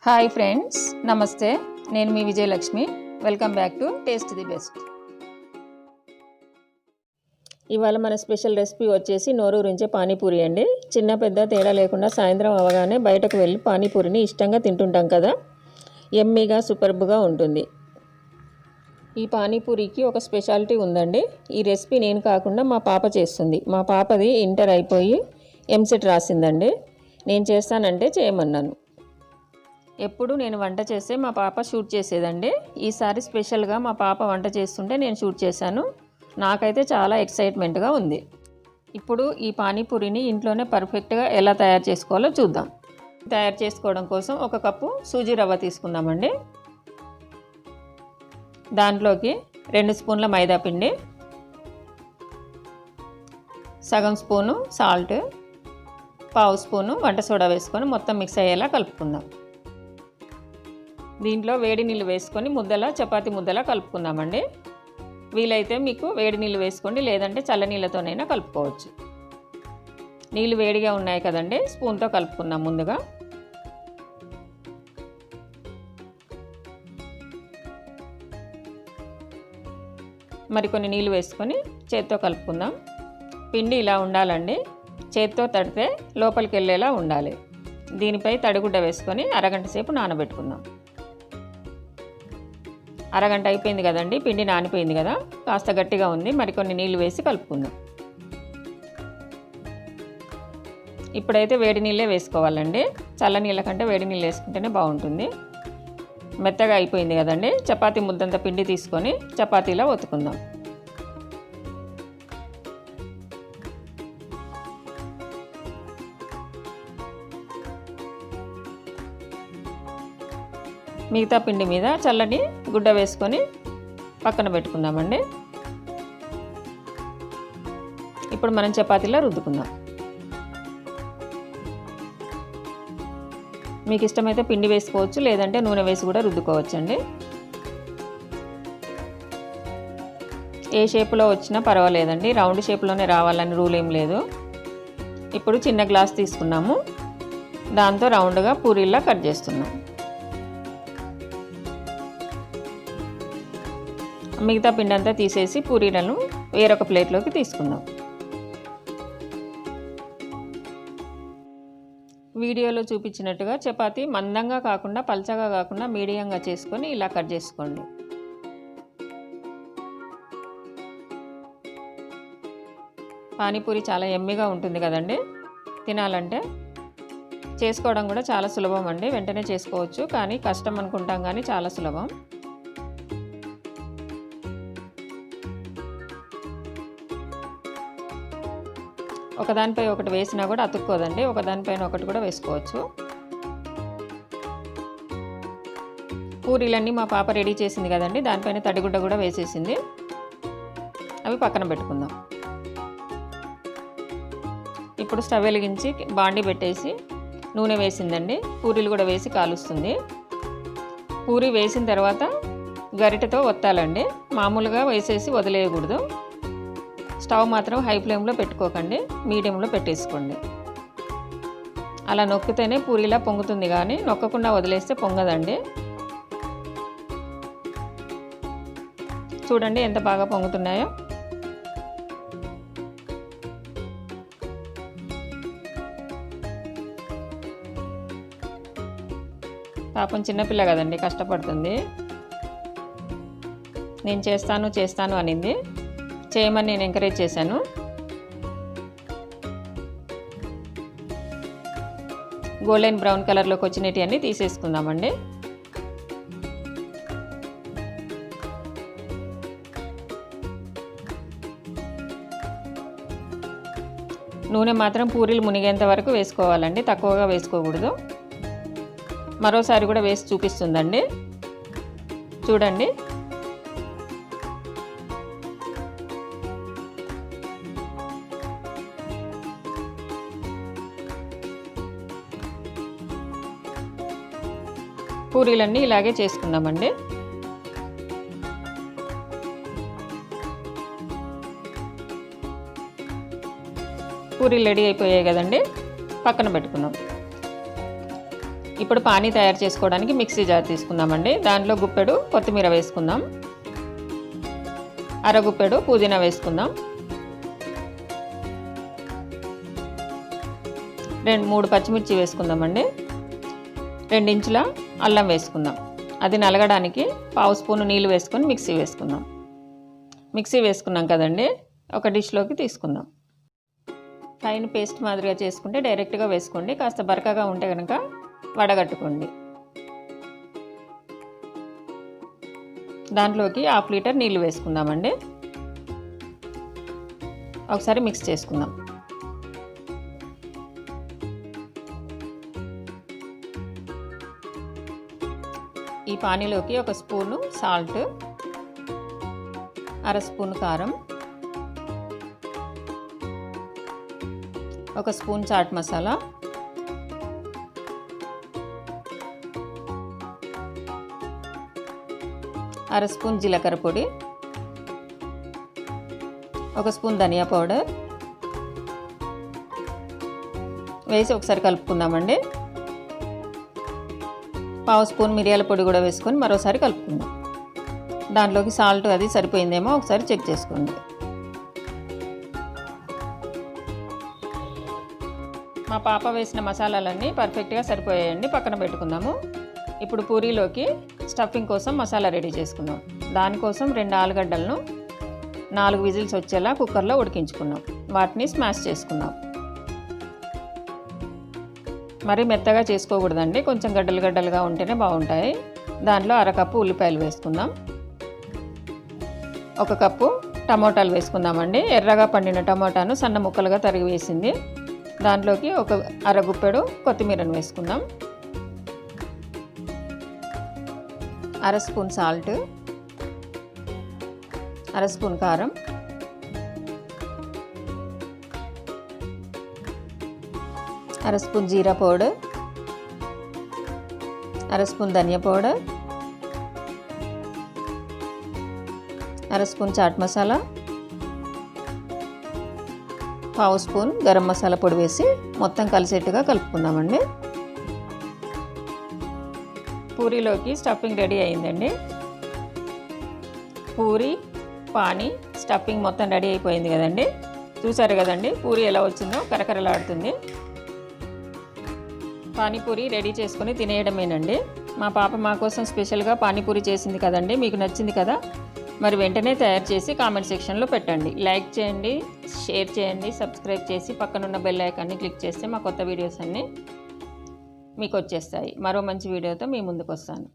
Hi friends, నమస్తే. నేను మీ Vijayalakshmi. Welcome back to Taste the Best. ఇవాళ మన స్పెషల్ రెసిపీ వచ్చేసి నోరూరించే పానీపూరి అండి. చిన్న పెద్ద తేడా లేకుండా సాయంత్రం అవగానే బయటకు వెళ్ళి పానీపూరిని ఇష్టంగా తింటుంటాం కదా. ఎమ్మీగా సూపర్బ్గా ఉంటుంది. ఈ పానీపూరికి ఒక స్పెషాలిటీ ఉందండి. ఈ రెసిపీ నేను కాకుండా మా పాప చేస్తుంది. మా పాపది ఇంటర్ అయిపోయి ఎంసెట్ రాసిందండి. నేను చేస్తానంటే చేయమన్నాను. ఎప్పుడు నేను వంట చేస్తే మా పాప షూట్ చేసేదండి. ఈసారి స్పెషల్గా మా పాప వంట చేస్తుంటే నేను షూట్ చేశాను. నాకైతే చాలా ఎక్సైట్మెంట్గా ఉంది. ఇప్పుడు ఈ పానీపూరిని ఇంట్లోనే పర్ఫెక్ట్గా ఎలా తయారు చేసుకోవాలో చూద్దాం. తయారు చేసుకోవడం కోసం 1 కప్పు సూజీ రవ్వ తీసుకుందామండి. దాంట్లోకి 2 స్పూన్ల మైదా పిండి, సగం స్పూను సాల్ట్, 1/2 స్పూను వంట సోడా వేసుకొని మొత్తం మిక్స్ అయ్యేలా కలుపుకుందాం. దీంట్లో వేడి నీళ్ళు వేసుకొని ముద్దలా చపాతీ ముద్దలా కలుపుకుందామండి. వీలైతే మీకు వేడి నీళ్ళు వేసుకోండి, లేదంటే చల్లనీళ్ళతోనైనా కలుపుకోవచ్చు. నీళ్ళు వేడిగా ఉన్నాయి కదండి, స్పూన్తో కలుపుకుందాం. ముందుగా మరికొన్ని నీళ్ళు వేసుకొని చేత్తో కలుపుకుందాం. పిండి ఇలా ఉండాలండి. చేత్తో తడితే లోపలికి వెళ్ళేలా ఉండాలి. దీనిపై తడిగుడ్డ వేసుకొని అరగంట సేపు నానబెట్టుకుందాం. అరగంట అయిపోయింది కదండి, పిండి నానిపోయింది కదా, కాస్త గట్టిగా ఉంది. మరికొన్ని నీళ్ళు వేసి కలుపుకుందాం. ఇప్పుడైతే వేడి నీళ్ళే వేసుకోవాలండి. చల్ల నీళ్ళ కంటే వేడి నీళ్ళు వేసుకుంటేనే బాగుంటుంది. మెత్తగా అయిపోయింది కదండి. చపాతీ ముద్దంత పిండి తీసుకొని చపాతీలా ఒత్తుకుందాం. మిగతా పిండి మీద చల్లని గుడ్డ వేసుకొని పక్కన పెట్టుకుందామండి. ఇప్పుడు మనం చపాతీలా రుద్దుకుందాం. మీకు ఇష్టమైతే పిండి వేసుకోవచ్చు, లేదంటే నూనె వేసి కూడా రుద్దుకోవచ్చండి. ఏ షేపులో వచ్చినా పర్వాలేదండి. రౌండ్ షేప్లోనే రావాలని రూల్ ఏం లేదు. ఇప్పుడు చిన్న గ్లాస్ తీసుకున్నాము. దాంతో రౌండ్గా పూరీలా కట్ చేస్తున్నాం. మిగతా పిండి అంతా తీసేసి పూరీలను వేరొక ప్లేట్లోకి తీసుకుందాం. వీడియోలో చూపించినట్టుగా చపాతీ మందంగా కాకుండా పల్చగా కాకుండా మీడియంగా చేసుకొని ఇలా కట్ చేసుకోండి. పానీపూరి చాలా ఎమ్మిగా ఉంటుంది కదండి. తినాలంటే చేసుకోవడం కూడా చాలా సులభం అండి. వెంటనే చేసుకోవచ్చు, కానీ కష్టం అనుకుంటాం, కానీ చాలా సులభం. ఒకదానిపై ఒకటి వేసినా కూడా అతుక్కోదండి. ఒకదానిపైన ఒకటి కూడా వేసుకోవచ్చు. పూరీలన్నీ మా పాప రెడీ చేసింది కదండి, దానిపైన తడిగుడ్డ కూడా వేసేసింది. అవి పక్కన పెట్టుకుందాం. ఇప్పుడు స్టవ్ వెలిగించి బాండి పెట్టేసి నూనె వేసిందండి. పూరీలు కూడా వేసి కాలుస్తుంది. పూరీ వేసిన తర్వాత గరిటెతో ఒత్తాలండి. మామూలుగా వేసేసి వదిలేయకూడదు. స్టవ్ మాత్రం హై ఫ్లేమ్లో పెట్టుకోకండి, మీడియంలో పెట్టేసుకోండి. అలా నొక్కితేనే పూరీలా పొంగుతుంది, కానీ నొక్కకుండా వదిలేస్తే పొంగదండి. చూడండి ఎంత బాగా పొంగుతున్నాయో. పాపం చిన్నపిల్ల కదండి, కష్టపడుతుంది. నేను చేస్తాను అనింది. చేయమని నేను ఎంకరేజ్ చేశాను. గోల్డెన్ బ్రౌన్ కలర్లోకి వచ్చినవి అన్నీ తీసేసుకుందామండి. నూనె మాత్రం పూరీలు మునిగేంత వరకు వేసుకోవాలండి, తక్కువగా వేసుకోకూడదు. మరోసారి కూడా వేసి చూపిస్తుందండి, చూడండి. పూరీలన్నీ ఇలాగే చేసుకుందామండి. పూరీలు రెడీ అయిపోయాయి కదండి, పక్కన పెట్టుకుందాం. ఇప్పుడు పానీ తయారు చేసుకోవడానికి మిక్సీ జార్ తీసుకుందామండి. దాంట్లో గుప్పెడు కొత్తిమీర వేసుకుందాం, అరగుప్పెడు పుదీనా వేసుకుందాం, 2-3 పచ్చిమిర్చి వేసుకుందామండి, 2 ఇంచుల అల్లం వేసుకుందాం. అది నలగడానికి 1/2 స్పూను నీళ్ళు వేసుకొని మిక్సీ వేసుకుందాం. మిక్సీ వేసుకున్నాం కదండి, ఒక డిష్లోకి తీసుకుందాం. ఫైన్ పేస్ట్ మాదిరిగా చేసుకుంటే డైరెక్ట్గా వేసుకోండి, కాస్త బరకగా ఉంటే కనుక వడగట్టుకోండి. దాంట్లోకి 1/2 లీటర్ నీళ్ళు వేసుకుందామండి. ఒకసారి మిక్స్ చేసుకుందాం. ఈ పానీలోకి 1 స్పూను సాల్ట్, 1/2 స్పూన్ కారం, 1 స్పూన్ చాట్ మసాలా, 1/2 స్పూన్ జీలకర్ర పొడి, 1 స్పూన్ ధనియా పౌడర్ వేసి ఒకసారి కలుపుకుందామండి. 1/2 స్పూన్ మిరియాల పొడి కూడా వేసుకొని మరోసారి కలుపుకుందాం. దాంట్లోకి సాల్ట్ అది సరిపోయిందేమో ఒకసారి చెక్ చేసుకోండి. మా పాప వేసిన మసాలాలన్నీ పర్ఫెక్ట్గా సరిపోయాయండి, పక్కన పెట్టుకుందాము. ఇప్పుడు పూరీలోకి స్టఫింగ్ కోసం మసాలా రెడీ చేసుకుందాం. దానికోసం 2 ఆలుగడ్డలను 4 విజిల్స్ వచ్చేలా కుక్కర్లో ఉడికించుకున్నాం. వాటిని స్మాష్ చేసుకుందాం. మరి మెత్తగా చేసుకోకూడదండి, కొంచెం గడ్డలు గడ్డలుగా ఉంటేనే బాగుంటాయి. దాంట్లో 1/2 కప్పు ఉల్లిపాయలు వేసుకుందాం, 1 కప్పు టమోటాలు వేసుకుందామండి. ఎర్రగా పండిన టమోటాను సన్న ముక్కలుగా తరిగి వేసింది. దాంట్లోకి 1/2 గుప్పెడు కొత్తిమీరను వేసుకుందాం, 1/2 స్పూన్ సాల్ట్, 1/2 స్పూన్ కారం, 1/2 స్పూన్ జీరా పౌడర్, 1/2 స్పూన్ ధనియా powder, 1/2 spoon chaat masala, 1/2 spoon garam masala పొడి వేసి మొత్తం కలిసేట్టుగా కలుపుకుందామండి. పూరీలోకి స్టఫింగ్ రెడీ అయిందండి. పూరీ, పానీ, స్టఫింగ్ మొత్తం రెడీ అయిపోయింది కదండి. చూసారు కదండి పూరీ ఎలా వచ్చిందో, కరకరలాడుతుంది. పానీపూరి రెడీ చేసుకొని తినేయడమేనండి. మా పాప మా కోసం స్పెషల్గా పానీపూరి చేసింది కదండి, మీకు నచ్చింది కదా. మరి వెంటనే తయారు చేసి కామెంట్ సెక్షన్లో పెట్టండి. లైక్ చేయండి, షేర్ చేయండి, సబ్స్క్రైబ్ చేసి పక్కనున్న బెల్ ఐకాన్ని క్లిక్ చేస్తే మా కొత్త వీడియోస్ అన్నీ మీకు వచ్చేస్తాయి. మరో మంచి వీడియోతో మీ ముందుకు వస్తాను.